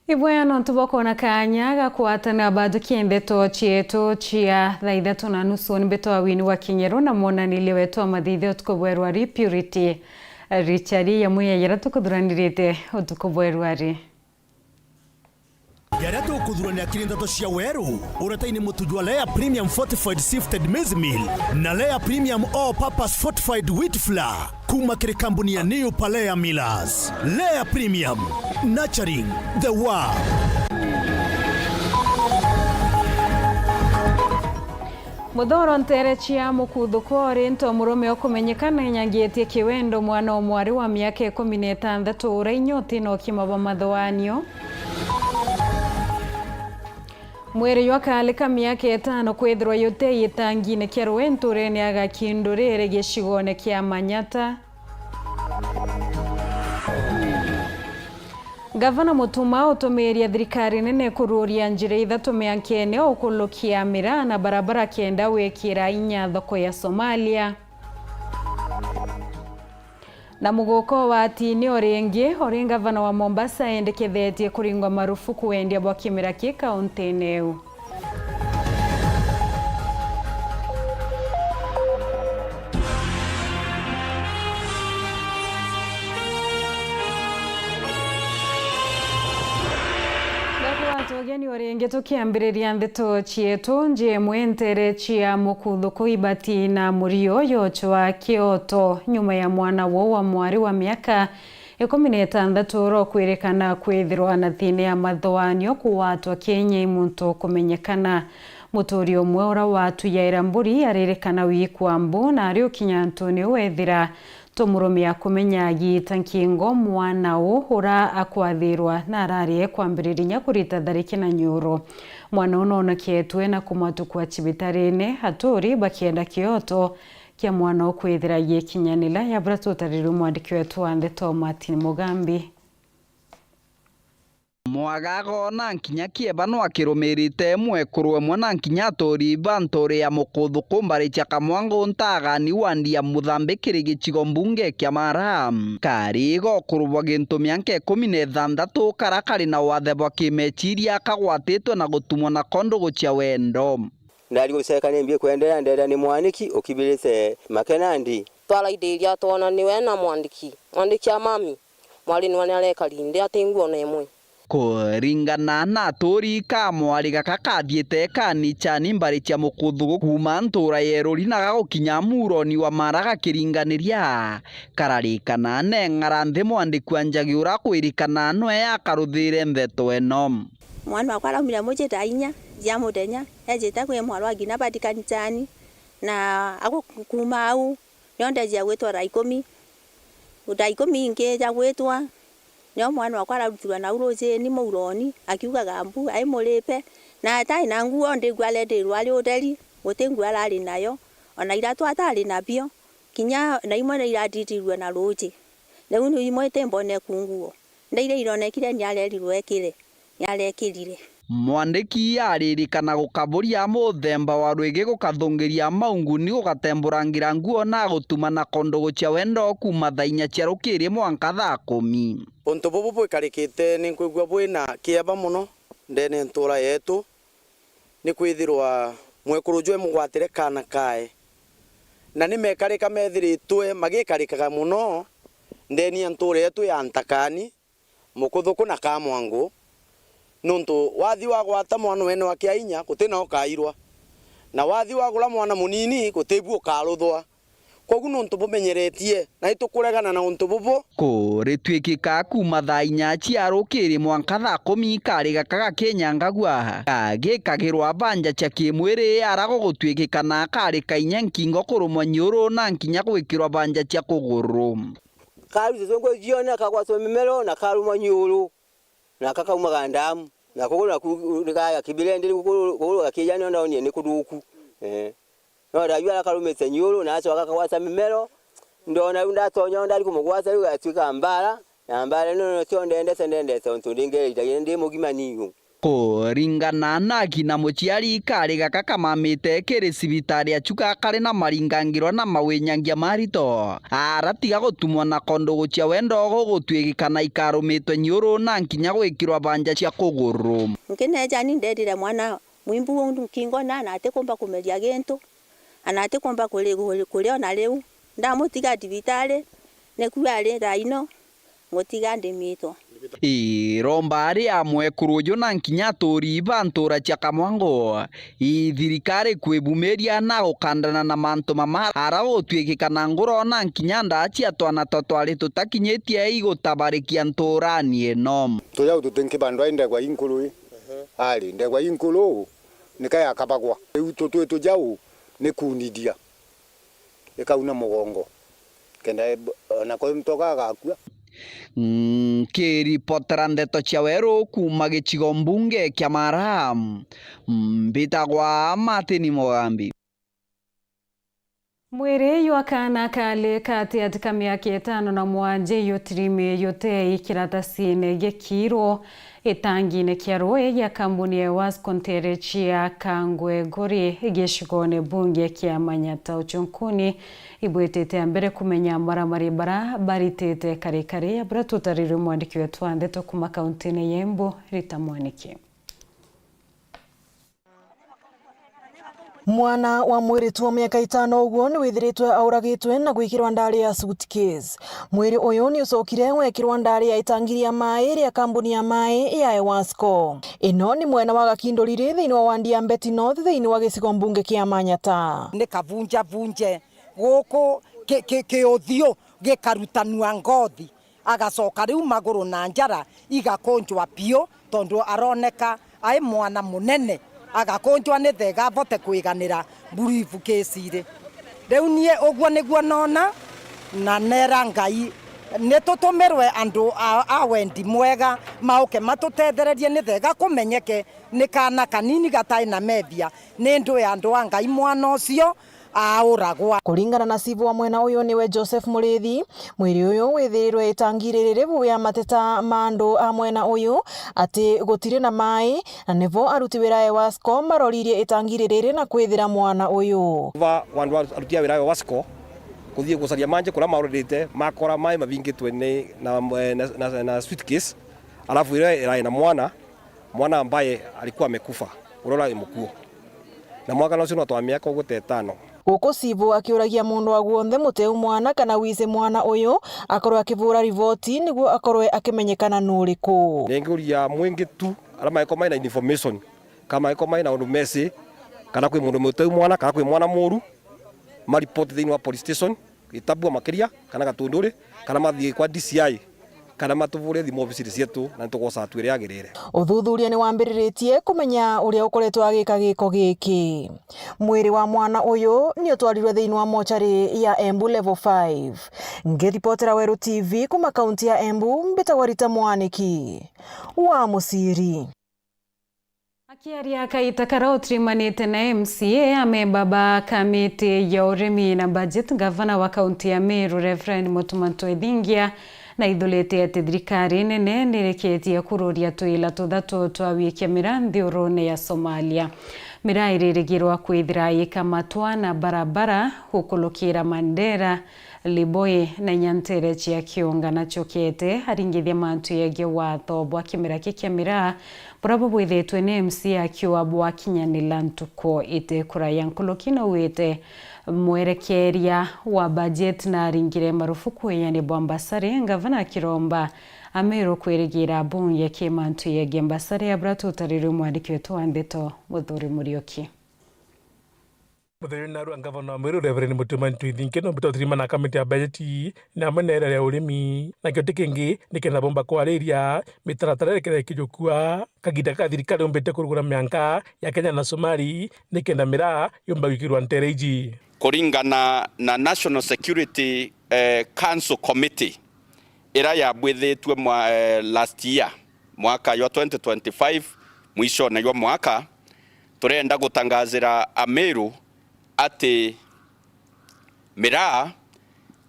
Ibweno tuboko na kanya kuatana bado kiendeto chieto chia thaa 3:30 nbeto awini wa Kinyero na monanile wetu amadhithio tukobwerwari Purity Richard yamuya tukudhuranirite utukobwerwari Yareto ukudhurania kirindato cia weru urataini mutujwa Lea Premium Fortified Sifted Maize Meal na Lea Premium All Purpose Fortified Wheat Flour kuma kiri kampuni ya New Palea Millers. Lea Premium, nurturing the world. Muthoro ntere chia mukuthukori nto murume okumenyekana inyangitie kiwendo mwana omwari wa miaka 16 ura inyoti no kimaba mathwanio mwere yokalika miaka 5 kwethirwa yote yitangine kerwenturene agakindurire gishigone kia Manyata. Gavana Mutuma utumiria thirikari nene kururia njira ithatu miankene okulukia mira na barabara kenda wekira inya thoko ya Somalia. Na mugoko wa atini oringi gavana wa Mombasa endekethetie kuringwa marufuku wendia bwa kimira ki kaunti neu. Togeni oringi tukiambiriria ndeto chietu nje mwentere chia mukuthuku ibati na murio yochwa Kioto nyuma ya mwana wo wa mwari wa miaka 16 ro kwirikana kwithirwa na thine ya mathwanio kuwatwa Kenya imuntu kumenyekana muturi omwe ora watu ya Iramburi aririkana wikwambu na ari ukinyantuni wethira tomurumia kumenya yitankingo mwana wo ura akwathirwa na ararie kwambiriria kurita thariki na nyuro mwana uno na kietwe na kumatuku chibitarine haturi bakienda Kioto kia mwana okwithira yekinyanila ya bratutariru mwandiki wetu ande Tomati Mugambi. Mwagago na nkinya kiebano akirumirite mwekurwe mwana nkinya tori bantori ya mukuthuku mbari cha kamwango ntagani wandia muthambikiri gichigo mbunge kia Mara karigo kurubwa gintu mianke 16 karakari na wathe bwa kimechiria kagwatitwe na gutumwa na kondo gucia wendo ndari gucekana mbie kwendelea ndera ni mwaniki ukibirite makenandi twala idiria tona niwe na mwandiki ya mami mwali nwane areka linde atinguo na emwe kuringana na tori ka mwari gakakathiete kani chani mbari cia mukuthugu kuma ntura yeruri na gagukinya muroni wa Mara gakiringaniria kararikana ne ngaranthi mwandiki wa Njagi ura kwirikana nwe akaruthire ntheto eno mwana wakwa aramira mujeta inya ya mudenya yajeta kwe mwarwa gina patikani chani na ako kuma au yonde ya gwetwa raikomi utaikomi inge ya gwetwa nyo mwana wakwa ararutirwa na uroje ni muuroni akiuga gambu ai mulipe na atai na nguo ndigwalendirwo ari uteri gutingu arari nayo ona iratu atari nabio kinya na imwe iraditirwe na roje leo ni imwe tembone kunguo ndeire ironekire ni arerirwo ekire ni arekirire mwandiki aririkana gukaburia muthemba wa rwigi gukathungiria maunguni gugatemburangira nguo na gutuma na kondo gucia wendo kuma thainya cia rukiri mwanka thaa 10 untu bubu bwikarikite ni kwigwa bwina kieba muno ndene ntura yetu ni kwithirwa mwekurujwe mugwatire kana kae na ni mekarika methiritwe magikarikaga muno ndeni ntura yetu ya ntakani mukuthuku na kamwangu nuntu wathi wa gwata mwana wene wa kiainya kutina okairwa na wathi wa gura mwana munini kutibu okaruthwa kogu nuntu bumenyeretie na itukuregana na untu bubu kuritwikika kuma thaa 4 cia rukiri mwanka thaa 10 kari gakaga kenyangagwa kagikagirwa banja cia kimwiri arago gutwikika na kari kainya nkingo kurumwa nyuru na nkinya gwikirwa banja cia kuguru kari zongo jiona kagwatwa mimero na karumwa nyuru na kakauma gandamu na kugura kugaya kibirende kugura kijana ndoni ni kuduku no rajua akarumetse nyuru na acho akakawasa mimero ndona ndatonya ndali kumugwasa yuga twika mbara na mbara no tionde ndese ntundinge itaye ndi mugima niyo Kũringana na akina mũciari karĩ gaka kamamĩte kĩrĩ cibitari acuka karĩ na maringangĩro na mawĩnyangia marito aratiga gũtumwo na kondũ gũcia wendo gũgũtuĩkĩkana ikarũmĩtwe nyũrũ na nginya gwĩkĩrwa banja cia kũgũrũ. Ngineja ni ndendire mwana mwimbu nkingona anate kumba kumeria gintu anate kumba kuria na riu ndamutiga thibitari nekuari raino ngutiga ndimitwo romba ari amwe kurujo na nkinya turi bantura cia Kamwango thirikari kwibumeria na gukandana na mantu mama ara gutwikikana nguro na nkinya ndacia twana twari tutakinyetie igutabarikia nturani eno tuya tutinki bandu ainde kwa inkulu ali ndegwa inkulu nikaya kabagwa utoto tujau nikunidia ikauna mugongo kenda na ko mtoka gakua. Kĩripotera ndeto cia werũ kuma gĩcigo mbunge kĩa Maraham mbitagwa Martin Mugambi. Mwere yuakana kale kati atika miaka 5 yotrime yote ikiratasine gekiro etangine kiaroe ya kampuni ya Wasco ntere chia Kangwe Gori gĩcigo-inĩ bunge kĩa Manyata Uchunkuni ibwetete mbere kumenya maramari bara baritete kare abra tutarire mwandiki wetu wa ndeto kuma kaunti-inĩ ya Embu Rita Mwaniki. Mwana wa mwiritu wa miaka 5 uguo ni withiritwe auragitwe na gwikirwa ndari ya suitcase. Mwiri uyu ni ucokire wekirwa ndari ya itangi ya mai ria kampuni ya mai ya Wasco. Ino ni mwena wa Gakindorire thiini wa wandi ya Mbeti North thiini wa gicigo mbunge kia Manyata. Ni kavunja guku kiuthio gikarutanua ngothi agacoka riu maguru na njara igakonjwa pio tondu aroneka ai mwana munene agakonjwa ni thega vote kwiganira burifu kesire riu nie uguo niguo nona na nera ngai ni tutumirwe andu a wendi mwega mauke matutethererie ni thega kumenyeke ni kana kanini gatai na methia ni ndu ya andu a ngai mwana ucio auragwa. Kuringana na sivu wa mwena uyu niwe Joseph Murithi, mwiri uyu withirirwe itangirire buya mateta mandu a mwena uyu ati gutire na mai na nivo aruti wira ya Wasco maroririe itangirire na kwithira mwana uyu. Wandu aruti wira ya Wasco kuthie gucaria manje kura maurite makora mai mavingitwe ni na suitcase alafu ile na mwana ambaye alikuwa amekufa urora imukuo na mwaka no sino twa miaka gute 5. Guko sivu akiuragia mundu wa guonthe muteu mwana kana wize mwana uyu akorwe akivura rivoti niguo akorwe akimenyekana nuriku. Nenguria mwingi tu alama iko mai na information kama iko mai na undu message kana kwi mundu muteu mwana kana kwi mwana muru ma report thiini wa police station itabua makiria kana gatunduri kana mathie kwa DCI kana matuvure thimo obisiri cietu na tugoca twire agirire. Uthuthuria ni wambiriritie kumenya uria ukoretwo agika giko giki. Mwiri wa mwana uyu ni utwarirwe thiini wa mochari ya Embu level 5. Ngiripotera Weru TV kuma kaunti ya Embu mbitagwa Rita Mwaniki wa Musiri. Akiaria kaita karotri manite na MCA amebaba kamiti ya urimi na budget gavana wa kaunti ya Meru Reverend Mutumanto Edingia na idolete ati thirikari nene nireketie kururia tuila tuthatu twa wikia miranthi urone ya Somalia. Mira iririgirwa kwithira ikamatwa na barabara hukulukira Mandera Liboi na nyantere chia Kionga na chokete haringithia mantu yege watho bwa kimira kikia mira burabo bwithetwe ni MCA akiwa bwa kinyanila ntuko ite kuraya nkulokino wite mwerekeria wa budget na ringire marufuku yani Bwambasare ngavana Kiromba Ameru kwirigira bunge kimantu yege Mbasare abratu tariri mwandiki wetu wa ndeto Muthuri Murioki. Muthuri naru angavana Ameru Reverend Mutumanto Edingia no bitothirima na kamiti ya budget na manera ya urimi na kiote kingi nikenda bomba kwariria mitaratara rekera kijukua kaginda ka thirikari umbete kurugura mianka ya Kenya na Somali nikenda mira yomba wikirwa ntereji. Kuringana na National Security Council Committee ira ya bwithetwe last year mwaka wa 2025 mwisho na mwaka turenda gutangazira Ameru ati mira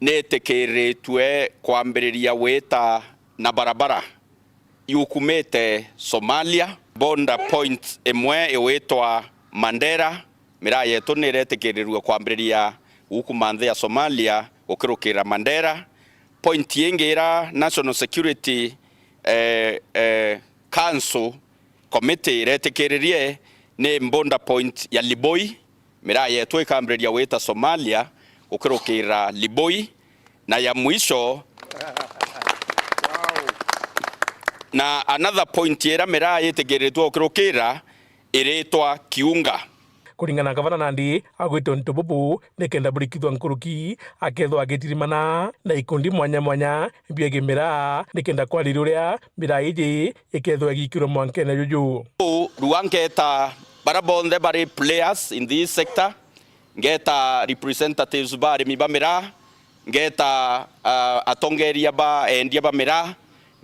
netekeretwe kwambiriria weta na barabara yukumete Somalia bonda point imwe iwitwa Mandera mira yetu ni retekerirwe kwambiriria huku manthe ya Somalia ukirukira Mandera. Point yengira National Security Council Committee retekeririe ni bonda point ya Liboi mira yetu ikambiriria wita Somalia ukirukira Liboi, na ya mwisho na another point yera mira yetegeretwo ukirukira iretwa Kiunga. Kuringana gavana Nandi agwito ntobobu nekenda burikithwa nkuruki akethwa agitirimana na ikundi mwanya mwanya biegemera nekenda kwaliruria mira iji ikethwa gikiro mwankena juju ruangeta barabonde bari players in this sector, ngeta representatives bari mibamira, ngeta atongeria ba endia bamira,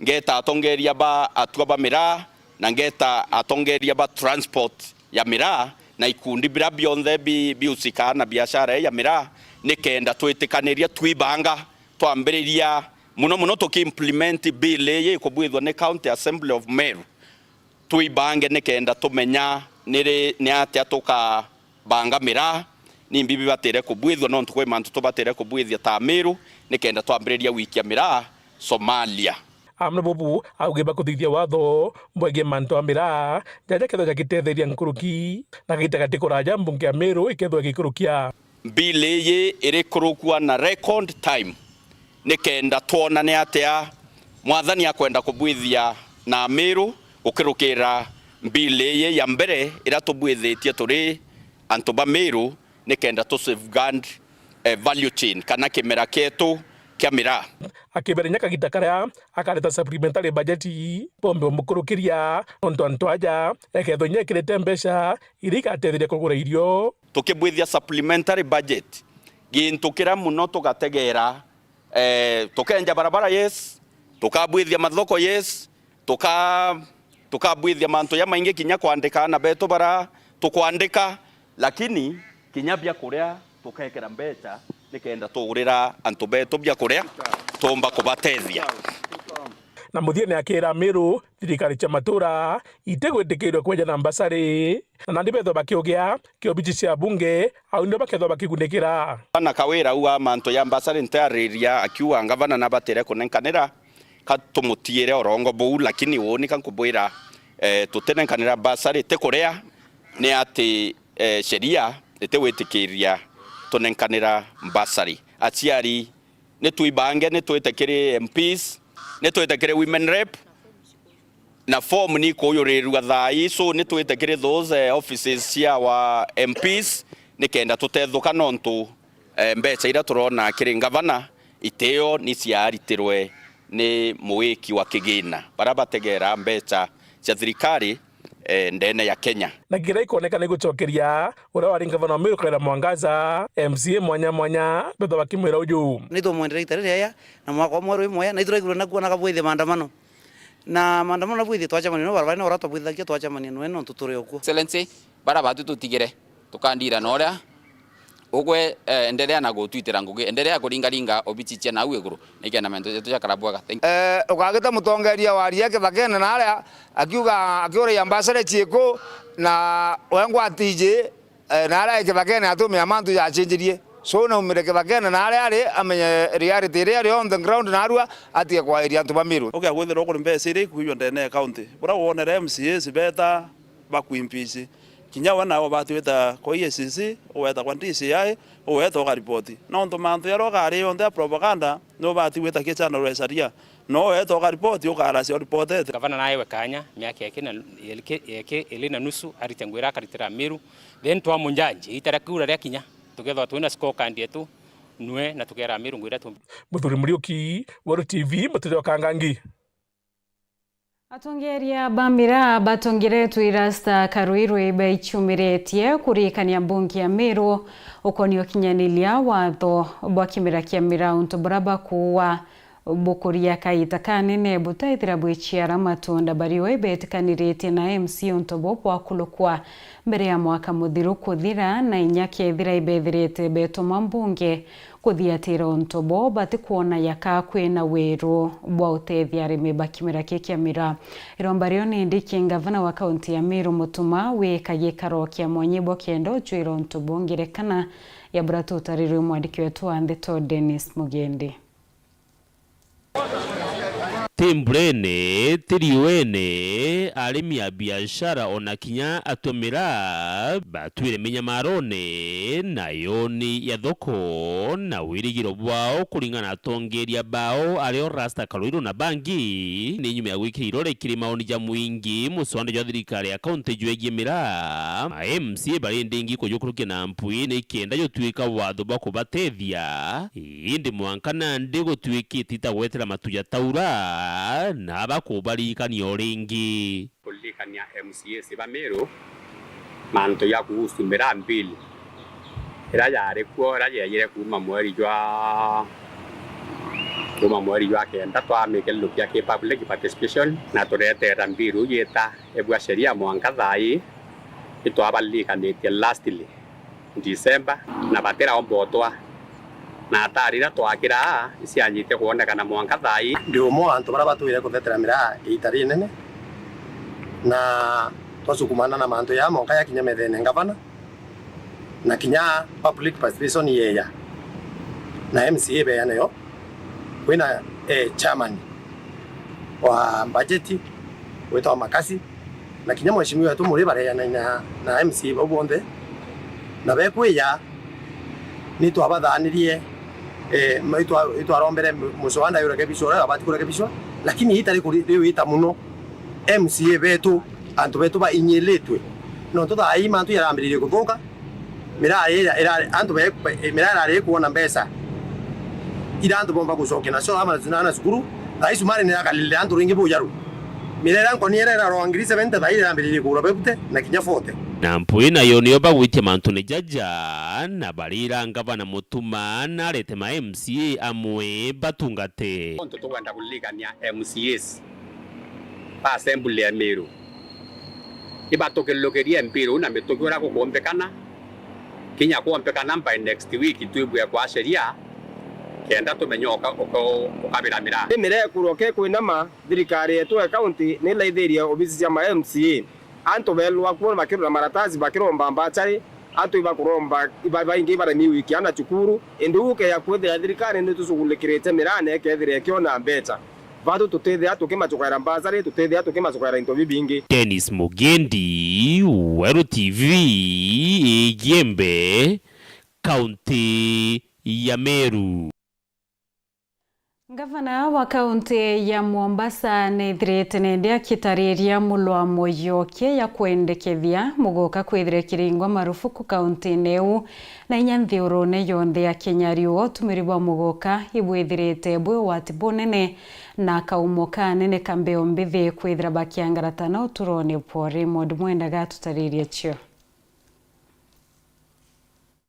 ngeta atongeria ba atua bamira, na ngeta atongeria ba transport ya mira, na ikundi bira bionthe biusika na biashara ya mira nikenda twitikaniria twibanga twambiriria muno tukiimplement bill ye kubwithwa ni County Assembly of Meru, twibange nikenda tumenya ni atia tuka banga mira ni mbibi batire kubwithwa no tukwe mantu tubatire kubwithia ta Meru nikenda twambiriria wiki ya mira Somalia. Amna bobu augeba kuthithia watho mbwege manto amira jaja ketho jakitetheria nkuruki na gitagatiko raja mbunge ya Meru ikethwa gikurukia bill ye iri kurukwa na record time nikenda tuona ni atia mwathani akwenda kubwithia na Meru ukirukira bill ye ya mbere ira tubwithitie turi antoba Meru nikenda to safeguard value chain kana kimera ketu kia mira. Akiberenya kagitakara akareta supplementary budget pombe mukurukiria onto aja eketho nyekirete mbesha irikatetheria kugura irio tukibwithia supplementary budget gintukira muno tugategera tukenja barabara yes, tukabwithia mathoko yes, tukabwithia manto ya maingi kinya kwandika na beto bara tukwandika, lakini kinya bya kuria tukekera mbecha nikenda tugurira antu beto bya kuria tomba kubatethia. Na muthie ni akira Meru thirikari cha matura itegwetikirwe kweja na mbasari na ndibetho bakiogea kiobichi cia bunge au ndo baketho bakigundikira na kawira uwa manto ya mbasari ntariria akiwa ngavana na batire kunenkanira katumutiire orongo buu, lakini woni kankubwira tutenenkanira mbasari tekuria ni ati sheria itewetikiria tunenkanira mbasari aciari ni tuibange ni twetekere MPs ni twetekere women rep na form ni kuyurirwa thai, so ni twetekere those offices cia wa MPs nikenda tutethũka nontu mbeca ira turona kiri ngavana iteo ni ciaritirwe ni muwiki wa kigina bara bategera mbeca cia thirikari ndene ya Kenya. Na gira ikoneka ni gucokeria ura wari ngavana wa Meru Khaira Mwangaza MCA mwanya mwanya betho bakimwira uju ni to mwendera itare ya na mwako mweru moya na ithura iguru na kuona kabwithe maandamano na maandamano bwithe twachamani no barabara no rato bwithakia twachamani no eno tuturi okuo excellency bara batu tutigire tukandira na uria ugwe endelea na gutwitira ngugi endelea kuringaringa obichichia na uiguru nikena mento yetu ya karabwaga ukagita mutongeria wari yake bakene na aria akiura ya ambassador chieko na wengo atije na aria yake bakene atumia amantu ya chenjirie so na umireke bakene na aria ari amenye reality iri on the ground na arua atie kwa area ntu bamiru okay gwethera okuri mbese iri kuyo ndene county bura wonere MCA beta bakwimpici kinya wana obatweta ko EACC oweta kwa DCI oweta ka report no ndo mantu yaro gari onde propaganda no batweta ke channel resaria no oweta ka report ukara cio report gavana naye wekanya miaka yake elena nusu aritengwira karitira Meru then twa munjanji itarakura ria kinya tugethwa twina scorecard yetu nwe na tugera Meru ngwira tu Muthuri Muriuki Waru TV Muthuri Kangangi. Atongeria bamira batongeretu irasta karuirwe baichumiretie kurikania mbungi ya Meru ukonio kinyanilia watho bwa kimira kia mira untu baraba kuwa Bukuria kaita kanene butaithira bwichiara matunda bariwe ibetikanirite na MC Ntobo wa kulukwa mbere ya mwaka muthiru kuthira na inyaki ithira ibethirite betuma mbunge kuthiatira Ntobo bati kuona yaka kwina wiru bwa utethia arimi bakimira kikiamira iromba rio ni ndiki ngavana wa kaunti ya Meru Mutuma wikagie karo kia mwanyibwa kendo jwiro Ntobo ngerekana ya bratu tariri mwandiki wetu wa Ndeto Dennis Mugendi. Timbrene, tiriwene, arimi ya biashara onakinya atomera batuire minyamarone na yoni ya thoko na wirigiro bwao kulingana atongeria bao alio rasta kalwiro na bangi ni nyuma ya wiki irore kiri maoni ja muingi musonde jwa thirikari ya kaunti jwegemira MC barindingi kujukurukia na mpui ni kenda yo tuika watho bwa kubatethia indi mwankana ndi gutuiki tita gwetera matuja taura na bakubarikania oringi kulikania MCS ba Meru manto ya kuhusu mira mbili ira yare ko ra yere kuma mweri jwa kenda twa mekelo pia ke public participation na torete rambiru yeta ebwa sheria mwanga thai ito abalikania lastly December na batera ombotwa na tarira twakira isianyite kuonekana mwanga thai ndio mo antu bara batuire kuthetera mira itari nene na twasukumana na manto ya monka ya kinya methene ngavana na kinya public participation yeya na MCA be yanayo wina chairman wa budget wetu Makasi na kinya mheshimiwa wetu muri bare na MCA bobonde na bekweya ni twabathanirie itu arombere musowanda yure kebishora abati kure kebishwa lakini hitari kuri riu hita muno MCA betu antu betu ba inyeletwe no tota ai mantu yarambirire kuthuka mira era antu be mira ari kuona mbesa ira antu bomba gucoke na so ama zina sukuru ai sumari ne akalile antu ringi bujaru mira ranko ni era ro angirise 20 dai yarambirire kura bebute na kinya fote na mpui na yoni oba gwitia mantu ne jaja na barira ngavana Mutuma na rete ma MCA amwe batungate onto tuganda kulikania MCS pa assembly ya Meru ibatokelokeria Mpiru na metokora kukombekana kinya kuombekana by next week tuibwe kwa sheria kenda tumenyoka ukabira mira emire kuroke kwinama thirikari yetu ya county ni laithiria obisi ya ma MCA anto belwa kuona makiro maratazi bakiromba mbachari anto ibakuromba ibaingi bara ni wiki ana chukuru enduke ya kwethe ya thirikari ndi tusugulikirete mirane kethire kiona mbecha bado tutethia tukimachukara mbazari tutethia tukimachukara into bibingi. Dennis Mugendi, Weru TV, Gembe, County ya Meru. Gavana wa kaunti ya Mombasa nethirite nendia kitariria mulwa moyoke ya kuendekethia mugoka kwithire kiringwa marufuku kaunti neu na inyanthiurune yonthe ya Kenya riu tumiribwa mugoka ibwithirite bwe watibunene na kaumoka nene kambeo mbithi kwithira bakiangaratana uturone pore mod mwendaga tutaririe chio.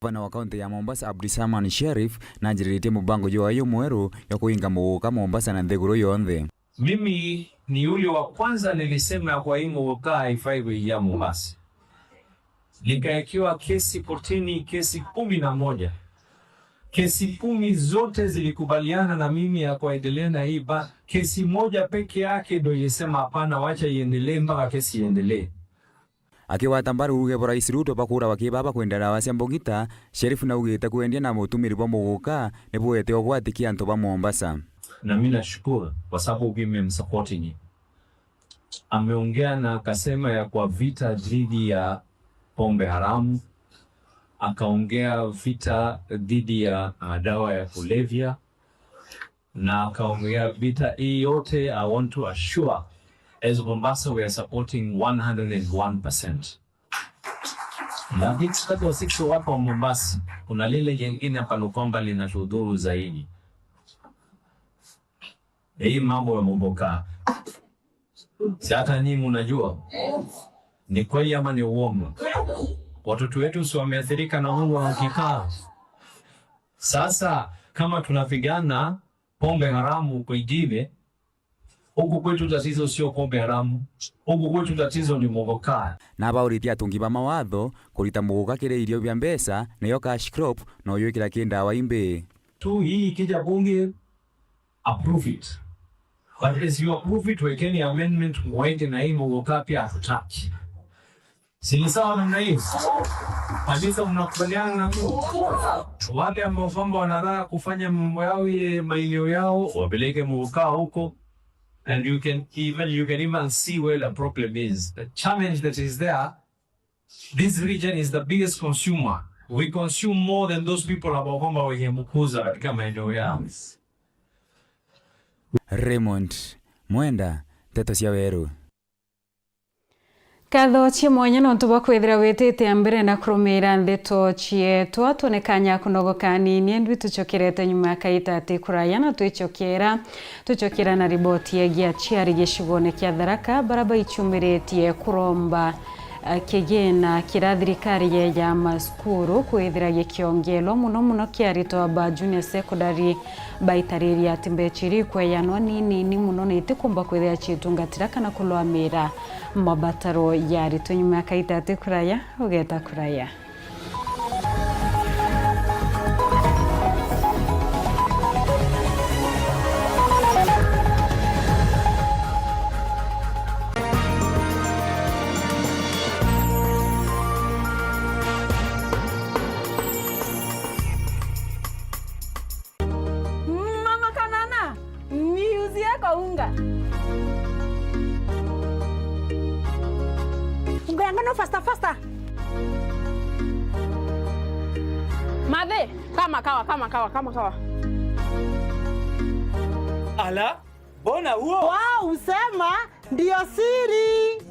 Gavana wa kaunti ya Mombasa Abdisaman Sherif na njirite mubango jo ayo mweru ya kuinga mugoka Mombasa na ntheguro yonthe. Mimi ni yule wa kwanza nilisema kwa hii mugoka haifai kuingia Mombasa. Nikaekiwa kesi kortini, kesi 11. Kesi 10 zote zilikubaliana na mimi ya kuendelea na hii kesi moja peke yake ndio ilisema hapana, wacha iendelee mpaka kesi iendelee. Akiwa tambaru uge Rais Ruto bakura wakibaba kwendera wasia mbogita Sheriff na ugita kuendia na mutumiri bwa mugoka nebwete ogwatikia antu ba Mombasa. Na mimi nashukuru kwa sababu mmemsupporting. Ameongea na akasema ya kwa vita dhidi ya pombe haramu, akaongea vita dhidi ya dawa ya kulevya, na akaongea vita hii yote. I want to assure as Mombasa we are supporting 101%. Na hits kato 6 wapa wa Mombasa, kuna lile jengine hapa Lukomba linatudhuru zaidi. Hii mambo ya mugoka. Si hata nyinyi mnajua. Ni kweli ama ni uongo? Watoto wetu si wameathirika na mambo ya kikaa. Sasa kama tunapigana pombe haramu kwingine. Huku kwetu tatizo sio pombe haramu. Huku kwetu tatizo ni muguka. Na bauritia atungi ba mawatho kurita muguka kire irio bya mbesa na yo cash crop no yo kila kinda wa imbe. Tu hii kija bunge approve it. But as you approve it, wekeni amendment mwende na hii muguka pia hatutaki. Si sawa namna hiyo? Kabisa mnakubaliana na mimi? Wale ambao kwamba wanataka kufanya mambo yao maeneo yao wapeleke muguka huko. And you can even see where the problem is. The challenge that is there, this region is the biggest consumer. We consume more than those people ambao kwamba wenye mkuza katika maeneo yao. Raymond Mwenda, Teto cia Weru. Katho cia mwanya no tuba kwithira witite ambere na kurumira ndeto chietu atonekanya kunogoka nini ndwi tuchokirete nyuma kaita ati kuraya na tuchokera na riboti ya chiari gishugone kya Tharaka baraba ichumiretie kuromba kigena kira thirikari ya maskuru kwithira gikiongelo muno kiarito ba junior secondary baitariria timbechiri kweyanwa nini muno nitikumba kwithira chitungatira kana kulwamira mabataro yari tunyuma kaita ati kuraya ugeta kuraya. Mama Kanana, niuzie kwa unga. Ngoyangano faster. Madhe, kama kawa. Ala, bona huo? Wow, usema ndio siri.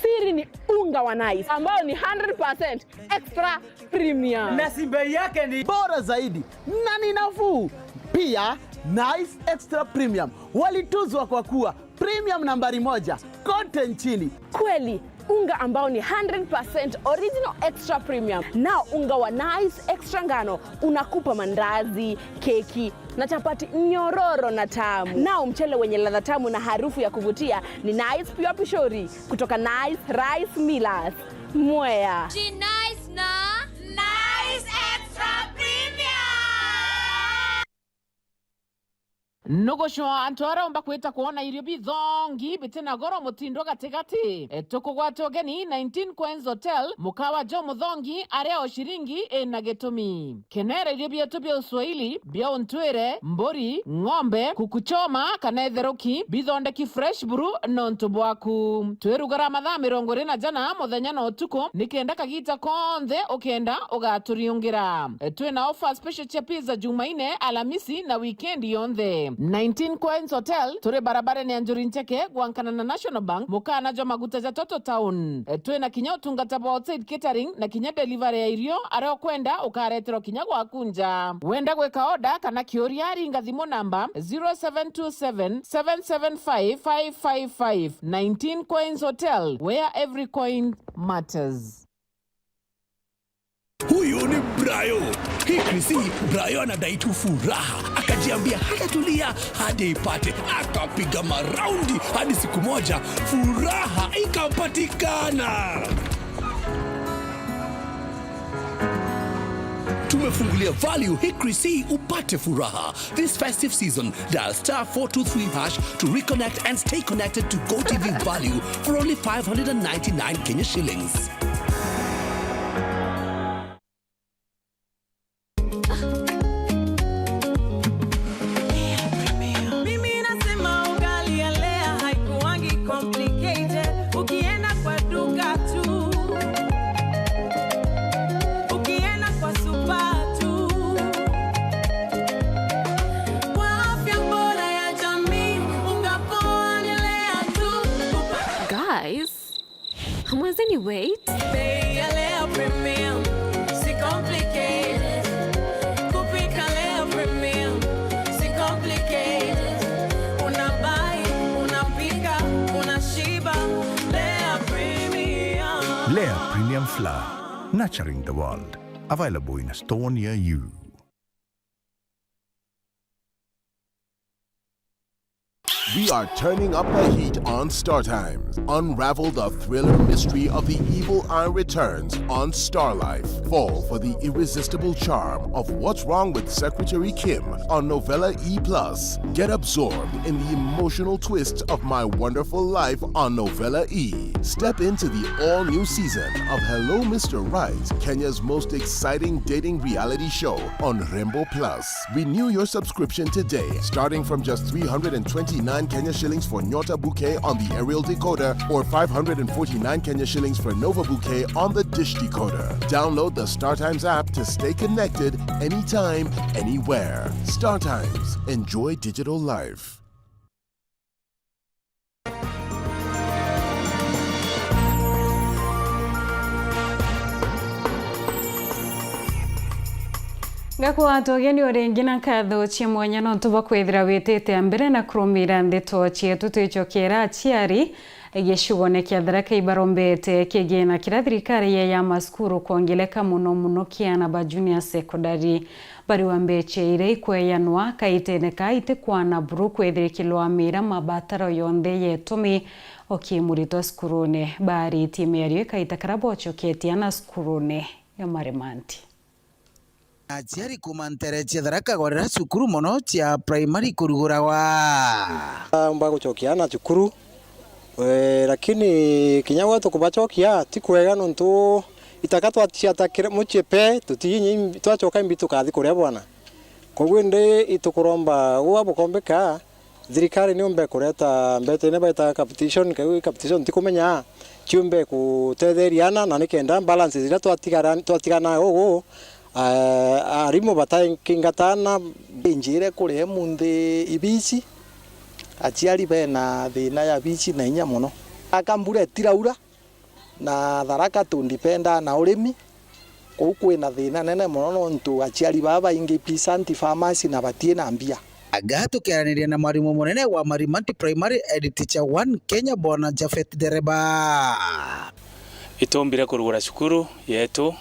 Siri ni unga wa Nice ambao ni 100% extra premium. Na si bei yake ni bora zaidi na ni nafuu. Pia Nice Extra Premium walituzwa kwa kuwa premium nambari 1 kote nchini. Kweli, unga ambao ni 100% original extra premium. Na unga wa Nice Extra ngano unakupa mandazi, keki na chapati nyororo na tamu. Na mchele wenye ladha tamu na harufu ya kuvutia ni Nice Pure Pishori kutoka Nice Rice Millers, Mwea. Nice na Nice Extra Premium. Nogosho antwara umba kweta kuona irio bithongi bitena goro mutindo gategati tukugwatwo geni 19 Queens Hotel mukawa jo muthongi areo shiringi na getumi kenera irio bietu bia Uswahili bia ontwere mbori ng'ombe kukuchoma kana etheroki bithondeki fresh brew nontu bwaku twirugara mathaa 20 jana muthenya no tuko nikenda kagita konthe ukenda ugaturiungira twina offer special cha pizza Jumaine, Alhamisi na weekend yonthe. 19 Queens Hotel turi barabara ni Anjuri Ncheke gwankana na National Bank mukana jo maguta ja Toto Town. Twina kinya utungata bwa outside catering na kinya delivery ya irio areo kwenda ukaretero kinya gwakunja wenda gweka order kana kioria ringa thimo namba 0727775555. 19 Queens Hotel, where every coin matters. Huyu ni Brayo. Hii Brayo anadai tu furaha. Akajiambia hatatulia hadi ipate. Akapiga maraundi hadi siku moja furaha ikapatikana. Tumefungulia Value Hickory C upate furaha. This festive season, dial *423# to reconnect and stay connected to GoTV Value for only 599 Kenya shillings. Wait. Lea Premium Flour, nurturing the world. Available in a store near you. We are turning up the heat on Star Times. Unravel the thriller mystery of the evil eye returns on Star Life. Fall for the irresistible charm of What's Wrong with Secretary Kim on Novella E+. Get absorbed in the emotional twists of My Wonderful Life on Novella E. Step into the all-new season of Hello Mr. Right, Kenya's most exciting dating reality show on Rainbow Plus. Renew your subscription today, starting from just 329 Kenya shillings for Nyota Bouquet on the aerial decoder or 549 Kenya shillings for Nova Bouquet on the dish decoder. Download the StarTimes app to stay connected anytime, anywhere. StarTimes. Enjoy digital life. Gakwa togeni orengi na katho chimwanya no tuba kwithira witete ambere na kurumira ndeto chietu tuichokera chiari egeshuone kia Tharaka ibarombete kigina kira thirikari ya maskuru kuongeleka muno kiana ba junior secondary bari wambeche ire ikweyanwa kaiteneka itekwana buru kwithirikilwa mira mabataro yonde yetumi okimurito skurune bari timerio kaitakarabo ketiana skurune ya marimanti. Aciari kumantereche Tharaka gorera cukuru mono cia primary kurugurawa mbagucokia na cukuru lakini kinya wetu kubacokia ti kwega nontu itaka twatiatakire muchepe tutinyi twacoka imbitu kathi kuria bwana koguo ndi itukuromba gwa bukombeka thirikari ni umbe kureta mbete ne baita competition kai competition tikumenya kiumbe gutetheriana na nikenda balance zira twatigana gogo arimo batakingatana binjire kuri munthi ibici aciari bena thina ya bici na inya muno akambure tiraura na Tharaka tundipenda na urimi kou kwina thina nene muno nontu aciari baba ingi pisanti pharmacy na batie na mbia agatukiaraniria na mwarimu munene wa Marimanti Primary Head Teacher 1 Kenya Bwana Jafet Dereba itombire kurugura cukuru yetu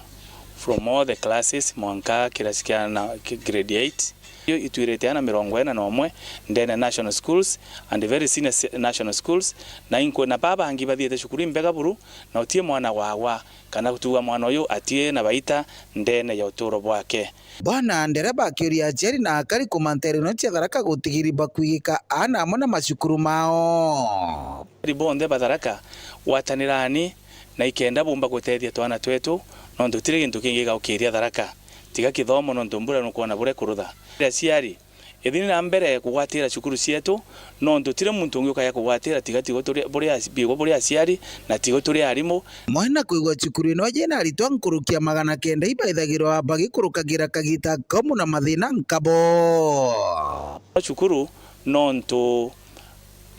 from all the classes mwanka kirasikia na grade 8 hiyo ituireteana 41 ndene national schools and very senior national schools na inko na baba angibadhiete cukuru imbega buru na utie mwana wawa kana kutuga mwana uyu atie na baita ndene ya uturo bwake Bwana Dereba akiuria aciari na akari kumantere no cia Tharaka gutigiri bakuigika ana amwe na macukuru mao ribonde Tharaka watanirani na ikenda bumba gutethia twana twetu no ndutire gintu kingi gaukiria Tharaka tiga kithomo no ndumbura no kuona bure kurutha aciari ethini na mbere kugwatira cukuru cietu no ndutire muntu ungi ukaya kugwatira tiga tigo buri aciari na tigo turi arimu mwana kuigwa cukuru ino jena aritwa nkurukia 900 ibaithagirwa bagikurukagira kagita komu na mathina nkabo cukuru no ntu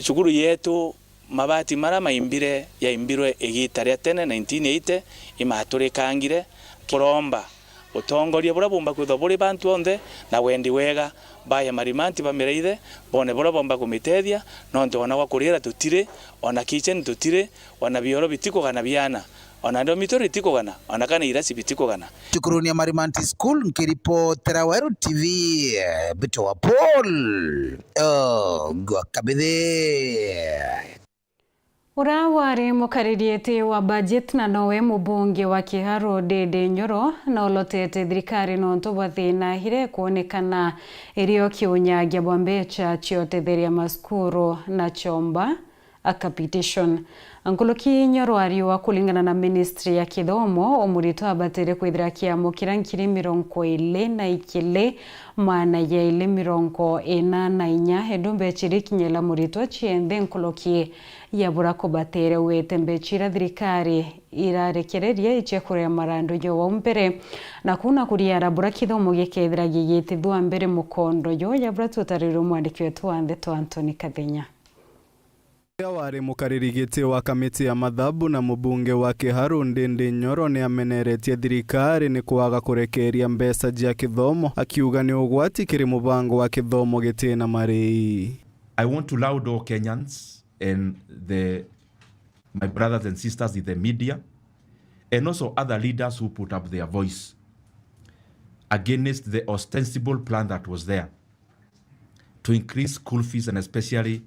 cukuru yetu mabati mara maimbire ya imbirwe igita ria tene 1980 imaturikangire turomba utongoria bura bomba kwitho buri bantu onde na wendi wega baya Marimanti bamereide bone bura bomba kumitethia no ndona gwa kurira tutire ona kitchen tutire ona bioro bitiko kana biana ona ndo mitori tiko kana ona kana irasi bitiko kana cukuru ni Marimanti School nkiripotera Wairo TV Bito wa Paul gwa kabithe Urawari mukaririete wa budget na nowe mubunge wa Kiharo Dede Nyoro na olotete thirikari no ntoba thina hire kuonekana irio kiunyagia bwambecha chiotetheria maskuru na chomba a capitation Ankoloki Nyoro ariwa kulingana na ministry ya kithomo omurito abatere kwithira kiamo kirankiri 22 mana ya 84 edumbe chirikinyela murito chiende Ankoloki yabura kubatere wetembechira thirikari irarekereria ichekure marando yo wampere na kuna kuriara bura kithomo gikethira gigitithwa mbere mukondo yo yabura tutariro mwandiki wetu Andeto Anthony Kathenya Wari mukaririgiti wa kamiti ya mathabu na mubunge wa Kiharo Dede Nyoro ni ameneretie thirikari ni kuaga kurekeria mbeca cia kithomo akiuga ni ugwati kiri mubango wa kithomo gitina marei. I want to laud all Kenyans and my brothers and sisters in the media and also other leaders who put up their voice against the ostensible plan that was there to increase school fees and especially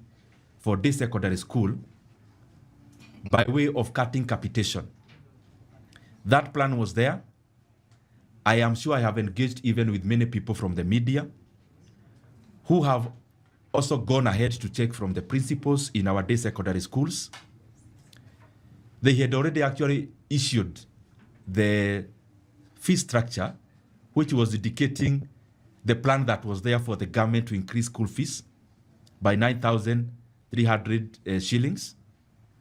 for day secondary school by way of cutting capitation. That plan was there. I am sure I have engaged even with many people from the media who have also gone ahead to check from the principals in our day secondary schools. They had already actually issued the fee structure, which was indicating the plan that was there for the government to increase school fees by 9,300 shillings.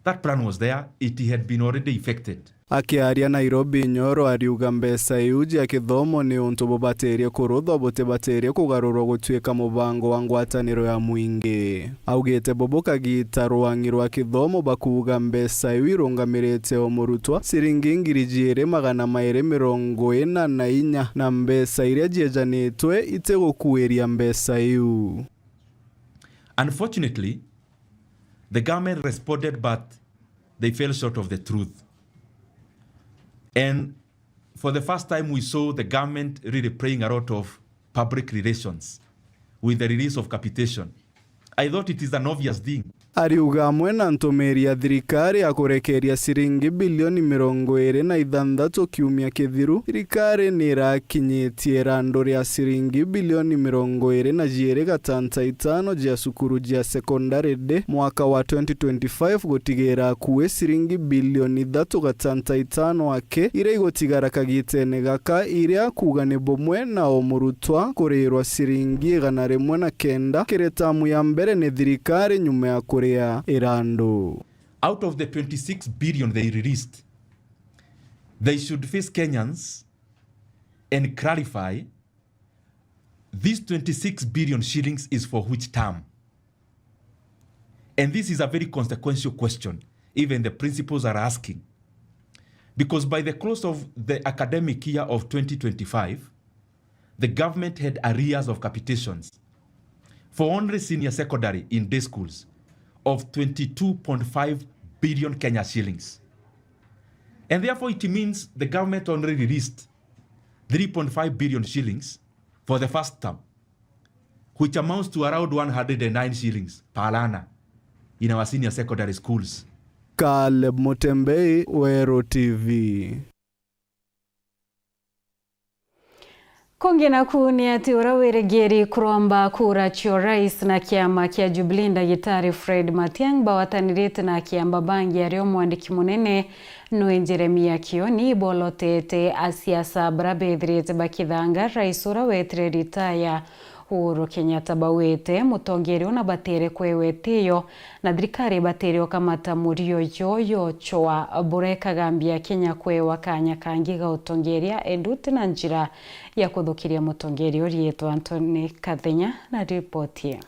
That plan was there. It had been already effected. Akiaria Nairobi Nyoro ariuga mbeca iuji ya kithomo ni untu bubaterie kurutho butibaterie kugarurwo gutuika mubango wa ngwataniro ya mwingi. Augite boboka gita rwangi rwa kithomo bakuga mbeca irungamirite o murutwa ciringi ngiri 244 na mbeca iria jejanitwe itegukuiria mbeca iu. Unfortunately, the government responded, but they fell short of the truth. And for the first time, we saw the government really playing a lot of public relations with the release of capitation. I thought it is an obvious thing. Ariuga mwena ntumiri ya thirikari ya kurekeria ciringi bilioni 26 kiumia kithiru. Thirikari ni irakinyitie rando ria ciringi bilioni 22.5 jia cukuru jia secondary de mwaka wa 2025 gutigira kuwe ciringi bilioni 3.5 ake ira igotigara kagitene gaka iria kuga ni bomwe na o murutwa kurirwa ciringi 109 kiretamu ya mbere ni thirikari nyuma ya Irando. Out of the 26 billion they released, they should face Kenyans and clarify this 26 billion shillings is for which term. And this is a very consequential question, even the principals are asking. Because by the close of the academic year of 2025, the government had arrears of capitations for only senior secondary in day schools of 22.5 billion Kenya shillings. And therefore it means the government already released 3.5 billion shillings for the first term, which amounts to around 109 shillings per annum in our senior secondary schools. Caleb Mutembei, Wero TV. Kongena kuni ati uraweregeri kuromba kura chio rais na kiama kia Jubilee Ndagitari Fred Matiang'i bawatanirite na kiamba bangi ario mwandiki munene Noe Jeremia Kioni bolotete asiasa brabethirite bakithanga rais urawetire ritaya Uhuru Kenyatta bawete mutongeri ona batere kwewetiyo na thirikari batere kamata murio yoyo choa bureka gambia Kenya kwewa kanya kangiga utongeria enduti na njira ya kuthukiria mutongeri orieto Anthony Kathenya na ripoti.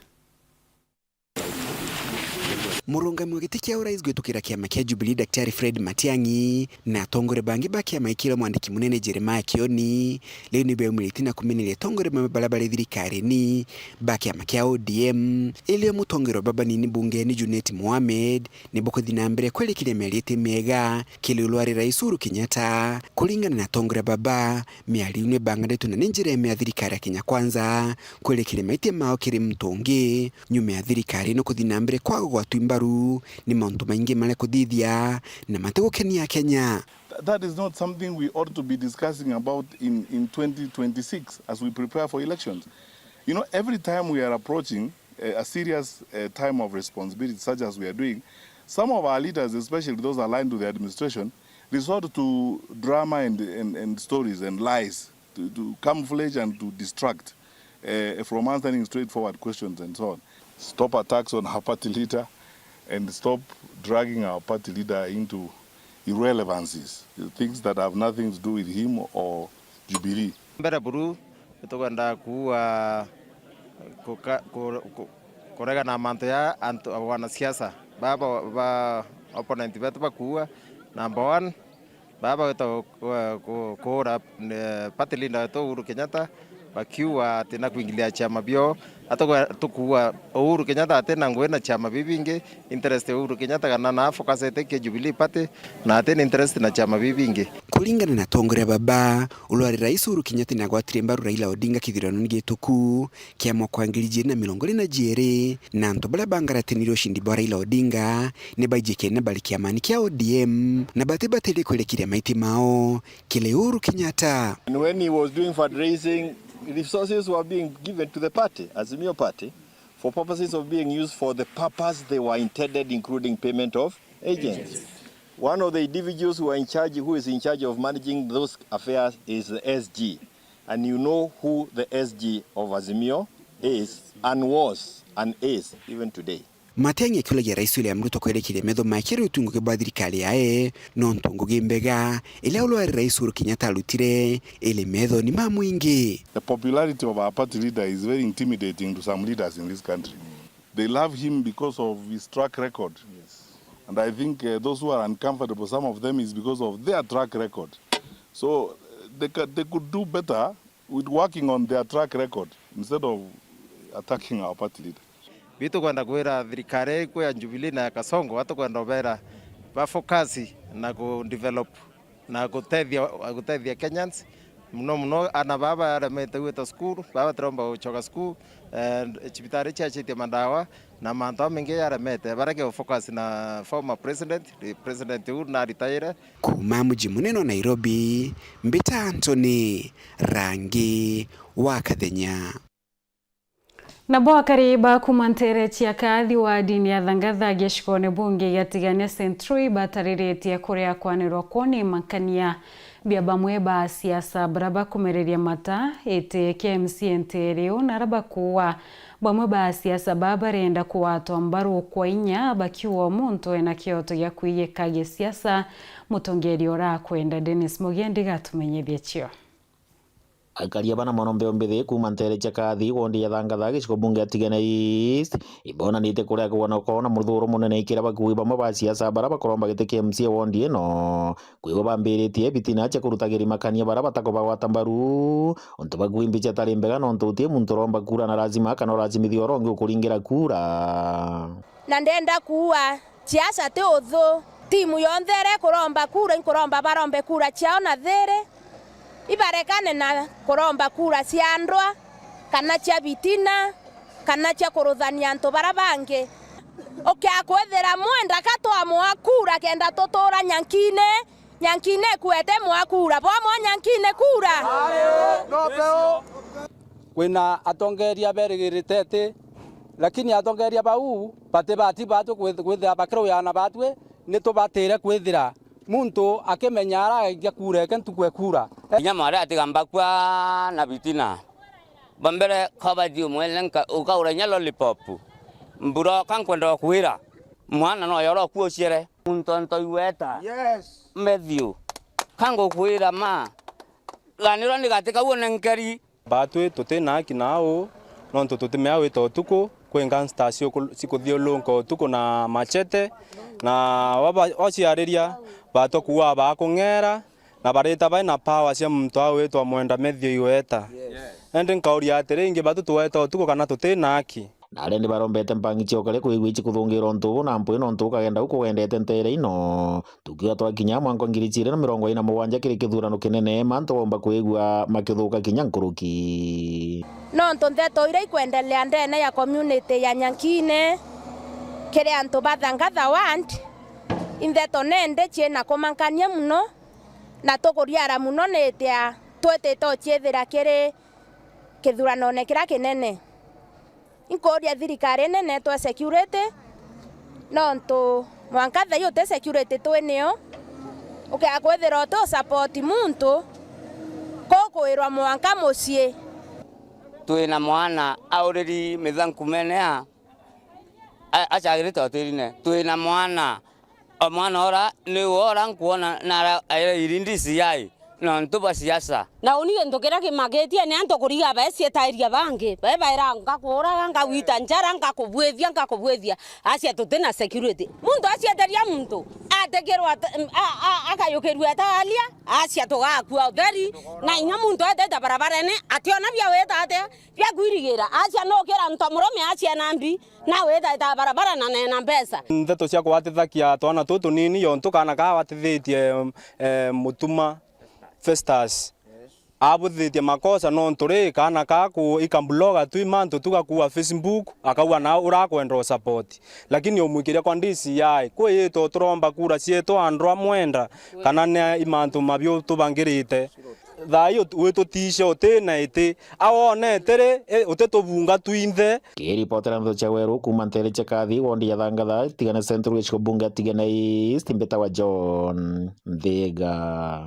Murunga mwagiti kia urais gwetukira kiama kia Jubilee Daktari Fred Matiang'i na tongore bangi ba kiama ikira mwandiki munene Jeremiah Kioni leo ni beo militina kumenile tongore mabalabale thirikari ni ba kiama kia ODM ile mutongero baba nini bunge ni Junet Mohamed ni boko dinambere kweli kile melite mega kile ulwari rais Uhuru Kenyatta kulingana na tongore baba mialiune bangade tuna Jeremiah thirikari ya Kenya Kwanza kweli kile maite mao kile mtonge nyume ya thirikari no kudinambere kwa gwatwimba ni maundu maingi male kudithia na matego Kenya Kenya. That is not something we ought to be discussing about in 2026 as we prepare for elections. You know, every time we are approaching a serious time of responsibility such as we are doing, some of our leaders, especially those aligned to the administration, resort to drama and stories and lies to camouflage and to distract from answering straightforward questions and so on. Stop attacks on our party leader and stop dragging our party leader into irrelevancies, things that have nothing to do with him or Jubilee. Mbere buru tutoganda kuwa korega na manto ya wanasiasa baba opponent betu bakuwa number 1 baba to kora party leader to Uhuru Kenyatta bakiwa tena kuingilia chama bio atoka tukuwa Uhuru Kenyatta tena ngwena chama bibinge interest Uhuru Kenyatta kana na focus eteke Jubilee Party na tena interest na chama bibinge kulingana na Tongoria baba ulwari rais Uhuru Kenyatta na gwatire mbaru Raila Odinga kithirano gituku kia mwaka wa 2022 na antu baria bangaratanire ushindi bwa Raila Odinga ne baijike na bali kiamani kia ODM na batibate kuelekea maiti mao kile Uhuru Kenyatta. And when he was doing fundraising, resources were being given to the party, Azimio Party, for purposes of being used for the purpose they were intended, including payment of agents. One of the individuals who is in charge of managing those affairs is the SG. And you know who the SG of Azimio is and was and is even today. Matiang'i akiulagia Rais William Ruto kuelekea metho makiri utunguke bwa thirikari yae no ntunguge mbega ile ulwari Rais Uhuru Kenyatta alutire ile metho ni mamuingi. The popularity of our party leader is very intimidating to some leaders in this country. They love him because of his track record. Yes. And I think those who are uncomfortable, some of them is because of their track record. So they could do better with working on their track record instead of attacking our party leader. Vitu kwenda kwera thirikari kwa Jubilee na Kasongo watu kwenda obera ba focus na ku develop na gutethia Kenyans muno ana baba aramete gwita school baba tromba uchoka school chibitari chache mandawa na manto mengi aramete barake focus na former president Uhuru na retire kuma mji munene Nairobi. Mbita Anthony, Rangi wa Kathenya. Na bwa kariba kumantere chiakathi wa dini ya Thangatha gishikone bunge yatigania Century batariretie kuria kwanirwa kwoni makania bia bamwe ba siasa baraba kumereria mata ete KMC entereo naraba kuwa bamwe ba siasa babarenda kuwatwa mbaru kwa inya bakiwa muntu ena kioto ya kuyekage siasa mutongeri ora kwenda Dennis Mugendi gatumenyethie chio. Akaria bana monombe ombethe kuma ntere chakathi wondi ya Thangatha giciko bunge atigana East ibona nite kuria kuona kona muthuro munene ikira bakuwi bamwe ba siasa bara bakoromba gite KMC wondi eno kwigo bambiritie bitina cha kurutagiri makania bara batako bagwata mbaru onto bakuwi mbicha tari mbega no onto utie muntu romba kura na lazima kana lazimithio orongi ukuringira kura na ndenda kuwa siasa te uthu timu yonthere kuromba kura inkuromba barombe kura chao na there ibarekane na kuromba kura cia andwa kana cia bitina kana cia kuruthania antu barabange okiakwethera mwenda katwa mwa kura kenda tutura nyankine kwete mwa kura bo mwa nyankine kura kwina atongeria berigirite lakini atongeria bau bati batu kwithira bakiro yana batwe nitubatire kwithira muntu akimenya aragia kura eke ntukwe kura nyama ara atigamba kwa na bitina bambere khabadi mwelenka ukaura nyalo lipopu mburo kankwenda kuira mwana no yoro kuociere muntu iweta yes Matthew kango kuira ma ganiro ni gatika wone nkeri batwe tutena kinao nonto tutemea wito tuko kwenga stasio sikuthiolonko tuko na machete na waba ociariria batokuwa bakungera na bareta baina power cia muntu awetwa mwenda Matthew iweta ende nkauria atiringi batutuweta tuko kana tutinaki na arende barombete mpangi chiokale kuigwichi kuthungira ntu na mpu ino ntu kagenda ukugendete ntere ino tukiwa twakinya mwanko 2047 kiri kithurano kinene mantu bomba kuigwa makithuka kinya nkuruki no ntu ndeto ire ikwendelea ndene ya community ya Nyankine kire antu ba Thangatha want indeto nende chiena kumankania muno na tukuriara muno netia twetete chiethira kiri kithurano nekira kinene inkoria thirikari nene twa security no ntu mwankatha yote security tweneo ukiakwethira to support muntu kokwirwa mwanka mucie twina mwana auriri mithankumenea achagirite otirine twina mwana ora ni ora nkuona na irindisi yai no ntuba siasa na unige ndokera kimagetia ni anto kuriga bese tairia bange baira ngakura ngawita njara ngakubwethia asia tutena security muntu asia teria muntu atekerwa akayokerwa talia asia tugakua theri na inya muntu ateta barabara ne ationa bia weta ate bia gwirigira asia no kera ntomurome asia nambi na weta ta barabara na nena pesa ndeto cia kwatithakia twana tutu nini yo ntukana ka watithitie mutuma Festus abuthitie makosa no nturi kana kaku ikambloga tu imantu tugakuwa Facebook akawa na urakwenda support lakini omwikiria kwa DCI kwito turomba kura cieto andwa mwenda kana ne imantu mabyo tubangirite thayo wetu tisho tena ite awone tere utetubunga tuinthe kiripotera ndo cha weru kuma ntere cha kathi wondi ya thangatha tigana central chiko bunga tigana east mbeta wa John Ndega.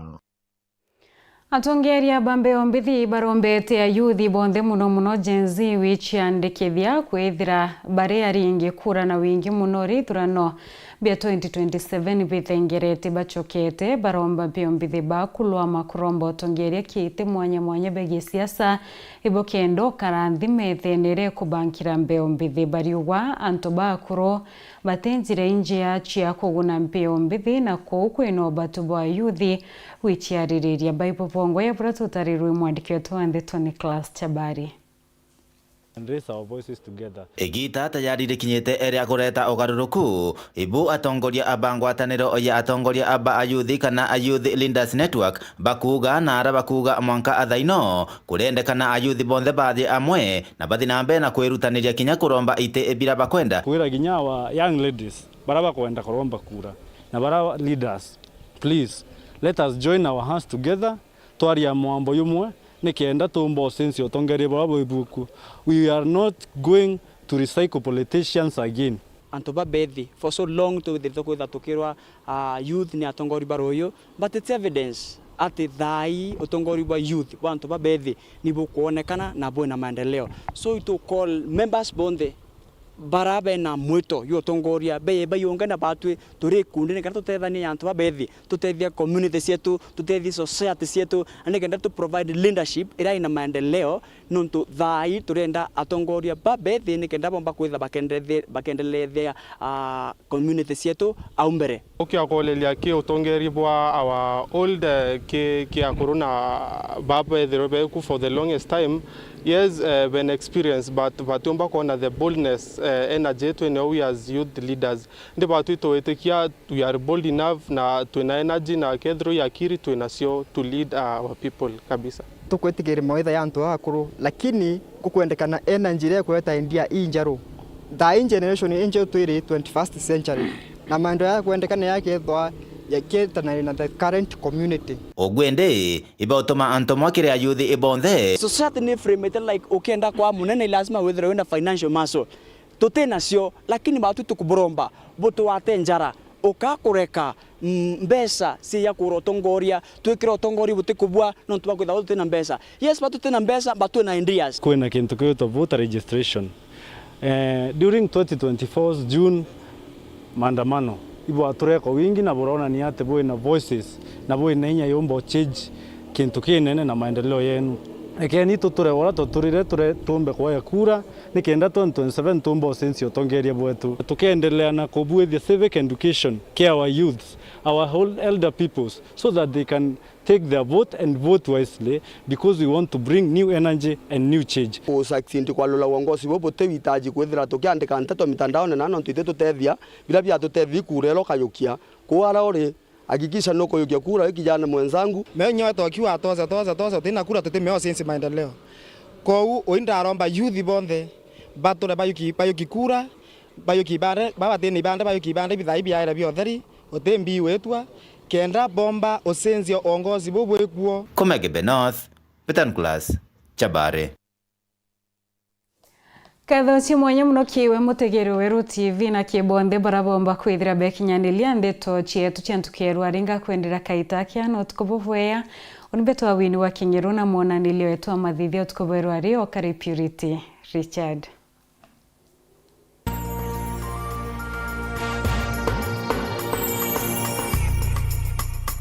Atongeria bambeo mbithi barombete ayuthi bonthe muno Gen Z wichiandikithia kwithira bare aringi kura na wingi muno rithurano bia 2027 bithengerete bachokete baromba bio mbithi bakulwa makuromba otongeria kiite mwanya begi siasa ibokendo karanthi methenere kubankira mbeo mbithi bariwa anto bakuro batenjire inje ya chia kuguna mbeo mbithi na kwino batubo ayuthi wichiaririria Bible bongo ya protutarirwe mwandiki wetu Anthony Class Chabari. And raise our voices together. Egita tayari rikinyete ere akureta ogaruruku ibu atongoria abangwataniro ya atongoria aba ayuthi kana Youth Leaders Network bakuga na ara bakuga mwanka athaino kurendekana ayuthi bonthe bathi amwe na bathi nambe na kwirutaniria kinya kuromba ite ebira bakwenda kwira ginya wa young ladies baraba kwenda kuromba kura na bara leaders, please let us join our hands together twaria mwambo yumwe nikienda tumbo sensi otongere babo ibuku. We are not going to recycle politicians again. Antoba bethi for so long to the toko that tokirwa youth ni atongori baroyo, but it's evidence ati thai otongori ba youth wantoba bethi ni bukuonekana na bwana maendeleo. So to call members bonde barabe na mwito yo tongoria be yongana batwe turi kundine kana tutethania yantu babethi tutethia community cietu tutethia society cietu anigenda to provide leadership ira ina maendeleo nuntu thai turenda atongoria babethi nikenda bomba kwitha bakendelethia community cietu aumbere okiakolelia ki utongeri bwa our old ki akorona babethi robeku for the longest time. Yes, been experienced, but vatumba kona the boldness, energy to know we as youth leaders. Ndi batu ito etekia we are bold enough na tuena energy na kedro ya kiri tuenasio to lead our people kabisa. Tukwetigere mawaitha ya antu akuru, lakini kukuendekana energy ile kuleta India injaro. The generation injaro tuiri 21st century. Na maendo ya kuendekana yake thwa na the current community. Ogwende ibotoma antomo kire ayuthi ibonthe. Society ni frame like ukienda kwa munene lazima wethera financial muscle. Tutena sio lakini batu tukuboromba boto watenjara ukakureka mbesa si ya kurotongoria twikira otongori butikubwa no tubagwitha wote na mbesa. Yes batu tena mbesa batu na Indias. Kwena kintu kyoto voter registration. During 2024's June maandamano ibo atureko wingi na borona ni ate boy na voices na boy na inya yombo change kintu kinene na maendeleo yenu ekeni tuture wala tuturire ture tumbe kwa kura nikenda 2027 tumbo sensi otongeria bwetu tukiendelea na kubuithia civic education care our youths our whole elder peoples so that they can take their vote and vote wisely because we want to bring new energy and new change. Usaksinti kwa lola uongozi wobo tewitaji kwethira tukiandika nteto mitandao na nano ntite tutethia bila bia tutethi kurelo kayukia kwara ore hakikisha noko yukia kura kijana mwenzangu menyo tokiwa toza tena kura tutemeo sensi maendeleo kwa oinda romba youth bonthe batore bayuki kura bayuki bare baba teni bande bayuki bande bithai bia biotheri otembi wetwa kenda bomba osenzio ongozi bobwekuo Komege Benoth Petan Class Chabare. Kathoci mwanya muno kiwe mutegero weru TV na kibonthe barabomba kwithira bekinyanilia ndeto chietu chantukeru aringa kwendera kaita kia no tukobovwea unibeto wa wini wa kingeru na mwonanilio wetu wa mathithio tukoberu ario Kari Purity Richard.